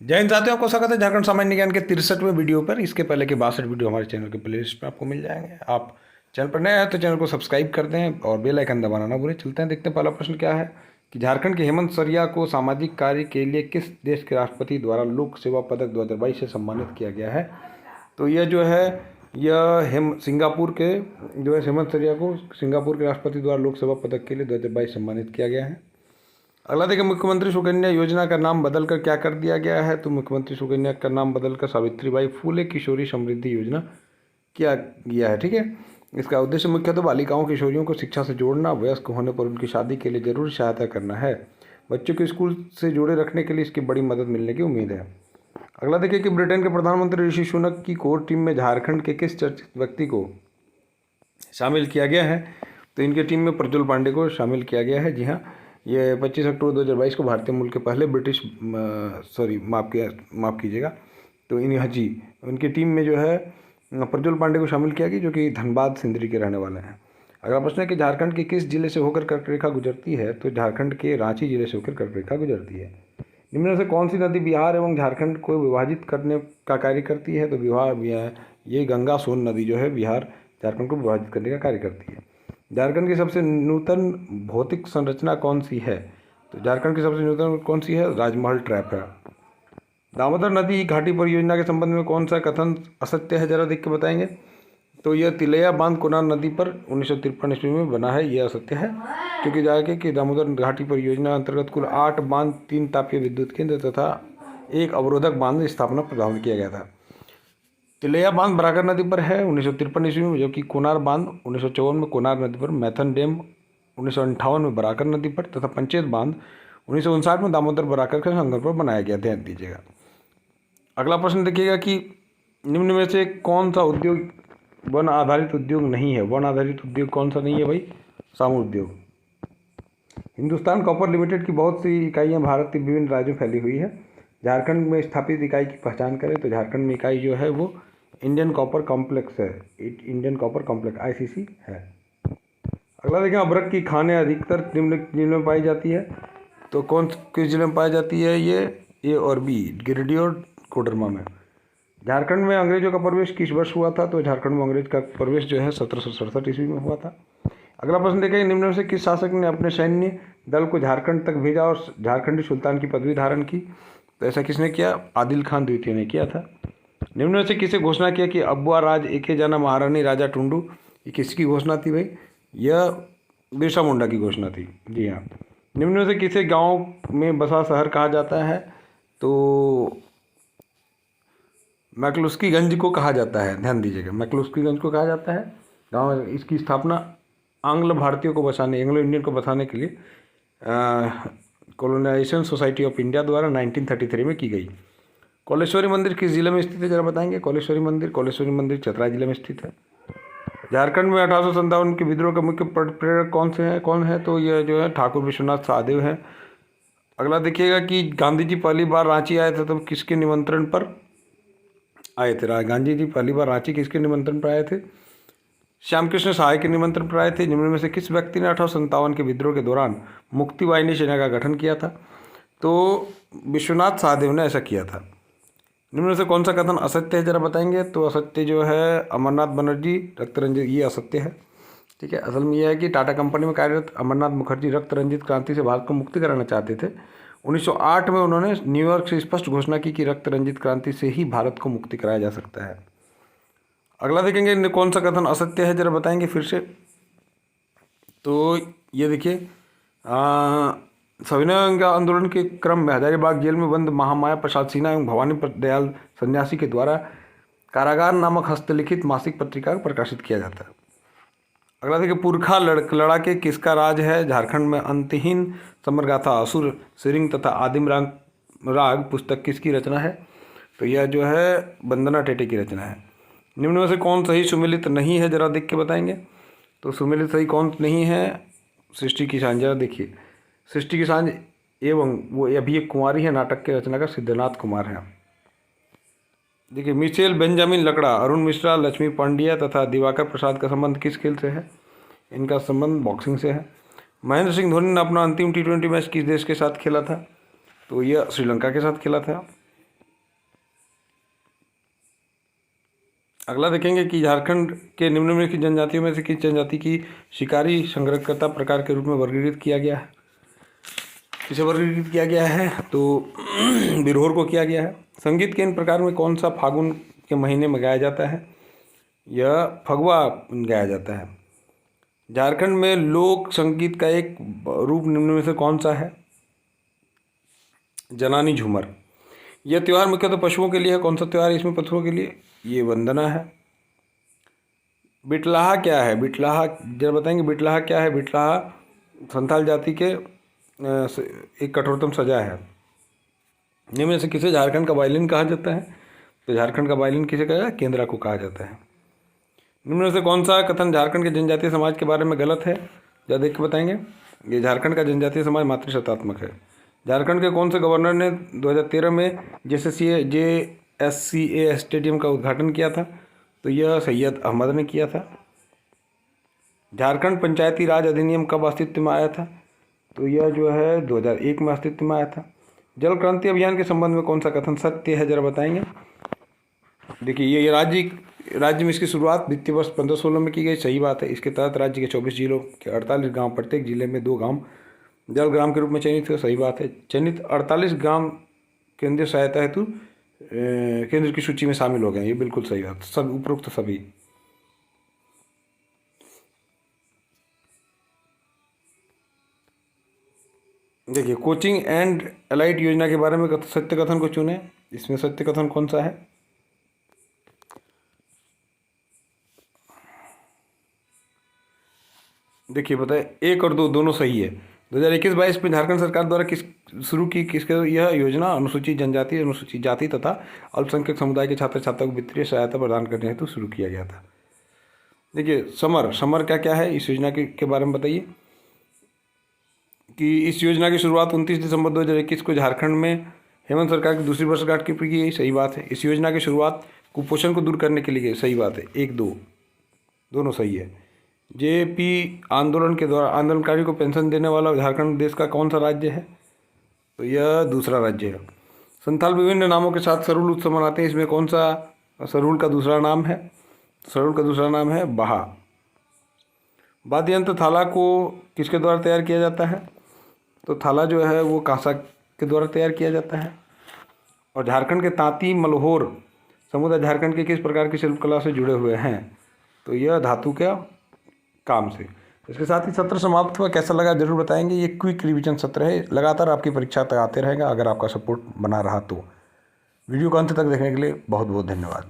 जय हिंद साथियों, आपको स्वागत है झारखंड सामान्य ज्ञान के 63वें वीडियो पर। इसके पहले के 62 वीडियो हमारे चैनल के प्लेलिस्ट में आपको मिल जाएंगे। आप चैनल पर नए हैं तो चैनल को सब्सक्राइब कर दें और बेल आइकन दबाना ना भूलें। चलते हैं, देखते हैं पहला प्रश्न क्या है कि झारखंड के हेमंत सरैया को सामाजिक कार्य के लिए किस देश के राष्ट्रपति द्वारा लोक सेवा पदक 2022 से सम्मानित किया गया है। तो यह जो है सिंगापुर के जो है हेमंत सरैया को सिंगापुर के राष्ट्रपति द्वारा लोक सेवा पदक के लिए 2022 सम्मानित किया गया है। अगला देखिए, मुख्यमंत्री सुकन्या योजना का नाम बदलकर क्या कर दिया गया है। तो मुख्यमंत्री सुकन्या का नाम बदलकर सावित्रीबाई फूले किशोरी समृद्धि योजना किया गया है। ठीक है, इसका उद्देश्य मुख्यतः बालिकाओं किशोरियों को शिक्षा से जोड़ना, वयस्क होने पर उनकी शादी के लिए जरूरी सहायता करना है। बच्चों को स्कूल से जोड़े रखने के लिए इसकी बड़ी मदद मिलने की उम्मीद है। अगला देखिए कि ब्रिटेन के प्रधानमंत्री ऋषि सुनक की कोर टीम में झारखंड के किस चर्चित व्यक्ति को शामिल किया गया है। तो इनके टीम में प्रज्वल पांडे को शामिल किया गया है। जी हाँ, ये 25 अक्टूबर 2022 को भारतीय मूल के पहले ब्रिटिश माफ़ कीजिएगा। तो जी, उनकी टीम में जो है प्रज्वल पांडे को शामिल किया गया, जो कि धनबाद सिंदरी के रहने वाले हैं। अगला प्रश्न है कि झारखंड के किस जिले से होकर कर्क रेखा गुजरती है। तो झारखंड के रांची जिले से होकर कर्क रेखा गुजरती है। निम्न में से कौन सी नदी बिहार एवं झारखंड को विभाजित करने का कार्य करती है। तो ये गंगा सोन नदी जो है बिहार झारखंड को विभाजित करने का कार्य करती है। झारखंड की सबसे नूतन भौतिक संरचना कौन सी है। तो झारखंड की सबसे नूतन कौन सी है, राजमहल ट्रैप है। दामोदर नदी घाटी परियोजना के संबंध में कौन सा कथन असत्य है, जरा देख के बताएंगे। तो यह तिलैया बांध कोनार नदी पर 1953 ईस्वी में बना है, यह असत्य है। क्योंकि जाके कि दामोदर घाटी परियोजना अंतर्गत कुल 8 बांध, 3 तापीय विद्युत केंद्र तथा 1 अवरोधक बांध की स्थापना प्रारंभ किया गया था। तिलैया बांध बराकर नदी पर है 1953 ईस्वी में, जबकि कोनार बांध 1954 में कोनार नदी पर, मैथन डैम 1958 में बराकर नदी पर तथा पंचेत बांध 1959 में दामोदर बराकर के संगम पर बनाया गया। ध्यान दीजिएगा। अगला प्रश्न देखिएगा कि निम्न में से कौन सा उद्योग वन आधारित उद्योग नहीं है। वन आधारित उद्योग कौन सा नहीं है भाई, सामू उद्योग। हिंदुस्तान कॉपर लिमिटेड की बहुत सी इकाइयाँ भारत के विभिन्न राज्यों में फैली हुई है। झारखंड में स्थापित इकाई की पहचान करें तो झारखंड में इकाई जो है वो इंडियन कॉपर कॉम्प्लेक्स है, इंडियन कॉपर कॉम्प्लेक्स ICC है। अगला देखें, अबरक की खानें अधिकतर निम्न जिले में पाई जाती है। तो किस जिले में पाई जाती है, ये A और B, गिरिडीह और कोडरमा में। झारखंड में अंग्रेजों का प्रवेश किस वर्ष हुआ था। तो झारखंड में अंग्रेज का प्रवेश जो है 1767 ईस्वी में हुआ था। अगला प्रश्न देखें, निम्न में से किस शासक ने अपने सैन्य दल को झारखंड तक भेजा और झारखंडी सुल्तान की पदवी धारण की। तो ऐसा किसने किया, आदिल खान द्वितीय ने किया था। निम्न में से किसे घोषणा किया कि अब्बुआ राज एके जाना महारानी राजा टुंडू, ये किसकी घोषणा थी भाई, यह बिरसा मुंडा की घोषणा थी। जी हाँ। निम्न में से किसे गांव में बसा शहर कहा जाता है। तो मैक्लुस्कीगंज को कहा जाता है। ध्यान दीजिएगा, मैक्लुस्कीगंज को कहा जाता है गाँव। इसकी स्थापना एंग्लो इंडियन को बसाने के लिए कॉलोनाइजेशन सोसाइटी ऑफ इंडिया द्वारा 1933 में की गई। कौलेश्वरी मंदिर किस जिले में स्थित है, जरा बताएंगे। कौलेश्वरी मंदिर चतरा जिले में स्थित है। झारखंड में 1857 के विद्रोह का मुख्य प्रेरक कौन है। तो यह जो है ठाकुर विश्वनाथ सहदेव है। अगला देखिएगा कि गांधी जी पहली बार रांची आए थे, तब किसके निमंत्रण पर आए थे। गांधी जी पहली बार रांची किसके निमंत्रण पर आए थे, श्यामकृष्ण सहाय के निमंत्रण पर आए थे। निम्न में से किस व्यक्ति ने 1857 के विद्रोह के दौरान मुक्ति वाहिनी सेना का गठन किया था। तो विश्वनाथ सहदेव ने ऐसा किया था। निम्न में से कौन सा कथन असत्य है, जरा बताएंगे। तो असत्य जो है अमरनाथ बनर्जी रक्त रंजित, ये असत्य है। ठीक है, असल में यह है कि टाटा कंपनी में कार्यरत अमरनाथ मुखर्जी रक्त रंजित क्रांति से भारत को मुक्ति कराना चाहते थे। 1908 में उन्होंने न्यूयॉर्क से स्पष्ट घोषणा की कि रक्त रंजित क्रांति से ही भारत को मुक्ति कराया जा सकता है। अगला देखेंगे कौन सा कथन असत्य है, जरा बताएंगे फिर से। तो ये देखिए, सविनय आंदोलन के क्रम में हजारीबाग जेल में बंद महामाया प्रसाद सिन्हा एवं भवानी दयाल सन्यासी के द्वारा कारागार नामक हस्तलिखित मासिक पत्रिका प्रकाशित किया जाता है। अगला देखिए, पुरखा लड़ाके किसका राज है। झारखंड में अंतहीन समरगाथा, असुर सिरिंग तथा आदिम राग पुस्तक किसकी रचना है। तो यह जो है वंदना टेटे की रचना है। निम्न में से कौन सही सुमेलित नहीं है, जरा देख के बताएंगे। तो सुमेलित सही कौन नहीं है, सृष्टि की सांझ। जरा देखिए, सृष्टि की सांझ एवं वो अभी एक कुमारी है नाटक के रचनाकार सिद्धनाथ कुमार हैं। देखिए, मिशेल बेंजामिन लकड़ा, अरुण मिश्रा, लक्ष्मी पांड्या तथा दिवाकर प्रसाद का संबंध किस खेल से है। इनका संबंध बॉक्सिंग से है। महेंद्र सिंह धोनी ने अपना अंतिम T20 मैच किस देश के साथ खेला था। तो यह श्रीलंका के साथ खेला था। अगला देखेंगे कि झारखंड के निम्नलिखित जनजातियों में से किस जनजाति की शिकारी संग्रहकर्ता प्रकार के रूप में वर्गीकृत किया गया है? किसे वर्गीकृत किया गया है? तो बिरहोर को किया गया है। संगीत के इन प्रकार में कौन सा फागुन के महीने में गाया जाता है? यह फगवा गाया जाता है। झारखंड में लोक संगीत का एक रूप निम्न में से कौन सा है? जनानी झूमर। यह त्यौहार मुख्यतः पशुओं के लिए है। कौन सा त्यौहार है इसमें पशुओं के लिए? ये वंदना है। बिटलाहा क्या है? बिटलाहा जरा बताएंगे, बिटलाहा क्या है? बिटलाहा संथाल जाति के एक कठोरतम सजा है। निम्न में से किसे झारखंड का वायलिन कहा जाता है? तो झारखंड का वायलिन किसे कहा जाता है? केंद्रा को कहा जाता है। निम्न में से कौन सा कथन झारखंड के जनजातीय समाज के बारे में गलत है? जरा देख के बताएंगे। ये झारखंड का जनजातीय समाज मातृसत्तात्मक है। झारखंड के कौन से गवर्नर ने 2013 में JSCA स्टेडियम का उद्घाटन किया था? तो यह सैयद अहमद ने किया था। झारखंड पंचायती राज अधिनियम कब अस्तित्व में आया था? तो यह जो है 2001 में अस्तित्व में आया था। जल क्रांति अभियान के संबंध में कौन सा कथन सत्य है? जरा बताएंगे। देखिए, ये राज्य में इसकी शुरुआत वित्तीय वर्ष 15-16 में की गई, सही बात है। इसके तहत राज्य के 24 जिलों के 48 गांव, प्रत्येक जिले में 2 गांव जल ग्राम के रूप में चयनित हुए, सही बात है। चयनित 48 गांव केंद्रीय सहायता हेतु केंद्र की सूची में शामिल हो गए, ये बिल्कुल सही बात। सब उपरोक्त सभी। देखिए, कोचिंग एंड एलाइट योजना के बारे में सत्य कथन को चुने। इसमें सत्य कथन कौन सा है? देखिए बताए, 1 और 2 दोनों सही है। 2021-22 में झारखंड सरकार द्वारा किसके यह योजना अनुसूचित जनजाति, अनुसूचित जाति तथा अल्पसंख्यक समुदाय के छात्र छात्राओं को वित्तीय सहायता प्रदान करने हेतु शुरू किया गया था। देखिए, समर क्या है इस योजना के बारे में बताइए। कि इस योजना की शुरुआत 29 दिसंबर 2021 को झारखंड में हेमंत सरकार की दूसरी वर्षगांठ की गई, सही बात है। इस योजना की शुरुआत कुपोषण को दूर करने के लिए, सही बात है। 1-2 दोनों सही है। JP आंदोलन के द्वारा आंदोलनकारियों को पेंशन देने वाला झारखंड देश का कौन सा राज्य है? तो यह दूसरा राज्य है। संथाल विभिन्न नामों के साथ सरूल उत्सव मनाते हैं, इसमें कौन सा सरूल का दूसरा नाम है? सरूल का दूसरा नाम है बहा। वाद्य यंत्र थाला को किसके द्वारा तैयार किया जाता है? तो थाला जो है वो कांसा के द्वारा तैयार किया जाता है। और झारखंड के तांती मल्होर समुदाय झारखंड के किस प्रकार की शिल्पकला से जुड़े हुए हैं? तो यह धातु का काम से। इसके साथ ही सत्र समाप्त हुआ। कैसा लगा जरूर बताएंगे। ये क्विक रिवीजन सत्र है, लगातार आपकी परीक्षा तक आते रहेगा अगर आपका सपोर्ट बना रहा तो। वीडियो को अंत तक देखने के लिए बहुत बहुत धन्यवाद।